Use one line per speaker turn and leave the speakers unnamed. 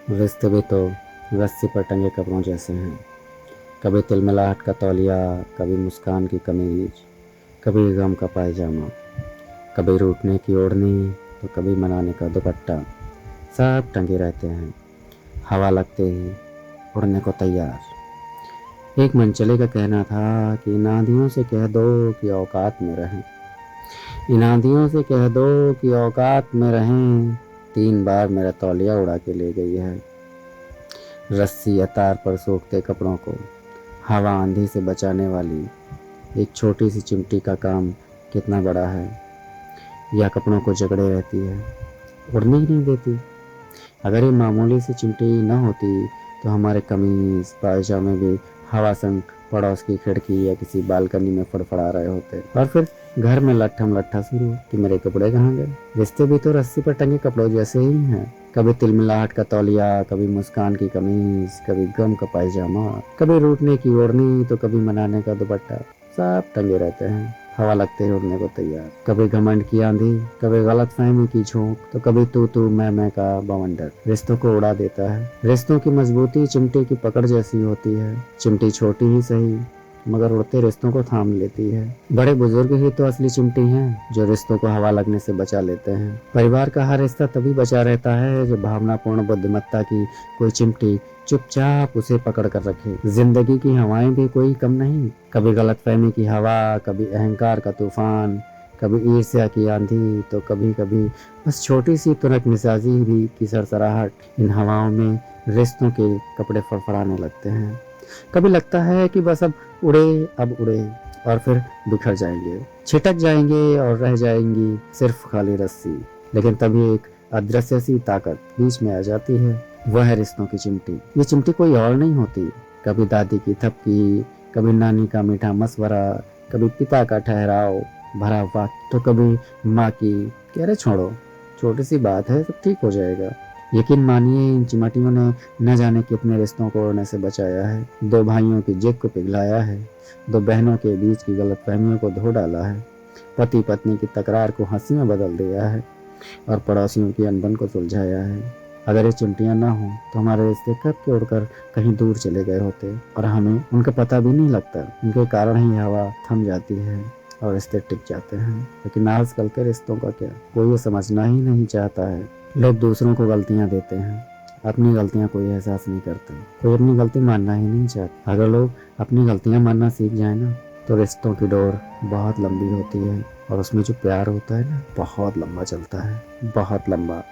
रिश्ते भी तो रस्सी पर टंगे कपड़ों जैसे हैं। कभी तिलमिलाहट का तौलिया, कभी मुस्कान की कमीज, कभी गम का पायजामा, कभी रूठने की ओढ़नी तो कभी मनाने का दुपट्टा। सब टंगे रहते हैं, हवा लगते ही उड़ने को तैयार। एक मनचले का कहना था कि इन आंधियों से कह दो कि औकात में रहें, इन आंधियों से कह दो कि औकात में रहें। 3 बार मेरा तौलिया उड़ा के ले गई है। रस्सी या तार पर सूखते कपड़ों को हवा आंधी से बचाने वाली एक छोटी सी चिमटी का काम कितना बड़ा है। यह कपड़ों को जकड़े रहती है, उड़ने ही नहीं देती। अगर ये मामूली सी चिमटी न होती तो हमारे कमीज पायजामे भी हवा संग पड़ोस की खिड़की या किसी बालकनी में फड़फड़ा रहे होते, और फिर घर में लट्ठम लट्ठा शुरू कि मेरे कपड़े कहाँ गए। रिश्ते भी तो रस्सी पर टंगे कपड़ों जैसे ही हैं। कभी तिलमिलाहट का तौलिया, कभी मुस्कान की कमीज, कभी गम का पायजामा, कभी रूठने की ओढ़नी तो कभी मनाने का दुपट्टा। सब टंगे रहते हैं, हवा लगते ही उड़ने को तैयार। कभी घमंड की आंधी, कभी गलतफहमी की झोंक तो कभी तू मैं का बवंडर रिश्तों को उड़ा देता है। रिश्तों की मजबूती चिमटे की पकड़ जैसी होती है। चिमटी छोटी ही सही मगर उड़ते रिश्तों को थाम लेती है। बड़े बुजुर्ग ही तो असली चिमटी हैं जो रिश्तों को हवा लगने से बचा लेते हैं। परिवार का हर रिश्ता तभी बचा रहता है जब भावनापूर्ण बुद्धिमत्ता की कोई चिमटी चुपचाप उसे पकड़ कर रखे। जिंदगी की हवाएं भी कोई कम नहीं, कभी गलतफहमी की हवा, कभी अहंकार का तूफान, कभी ईर्ष्या की आंधी तो कभी कभी बस छोटी सी तुनक मिजाजी भी की सरसराहट। इन हवाओं में रिश्तों के कपड़े फड़फड़ाने लगते हैं। कभी लगता है कि बस अब उड़े और फिर बिखर जाएंगे, छिटक जाएंगे और रह जाएंगी सिर्फ खाली रस्सी। लेकिन तभी एक अदृश्य सी ताकत बीच में आ जाती है, वह है रिश्तों की चिमटी। ये चिमटी कोई और नहीं होती। कभी दादी की थपकी, कभी नानी का मीठा मशवरा, कभी पिता का ठहराव भरा वक्त तो कभी माँ की कि अरे छोड़ो, छोटी सी बात है, सब ठीक हो जाएगा। यकीन मानिए इन चिमटियों ने न जाने कितने रिश्तों को उड़ने से बचाया है। 2 भाइयों की जिद को पिघलाया है, 2 बहनों के बीच की गलतफहमियों को धो डाला है, पति पत्नी की तकरार को हंसी में बदल दिया है और पड़ोसियों की अनबन को सुलझाया है। अगर ये चिमटियां ना हो तो हमारे रिश्ते कब के उड़कर कहीं दूर चले गए होते और हमें उनका पता भी नहीं लगता। इनके कारण ही हवा थम जाती है और रिश्ते टिक जाते हैं। लेकिन आजकल के रिश्तों का क्या, कोई ये समझना ही नहीं चाहता है। लोग दूसरों को गलतियां देते हैं, अपनी गलतियां कोई एहसास नहीं करता। कोई अपनी गलती मानना ही नहीं चाहता। अगर लोग अपनी गलतियां मानना सीख जाए ना तो रिश्तों की डोर बहुत लंबी होती है और उसमें जो प्यार होता है ना बहुत लंबा चलता है, बहुत लंबा।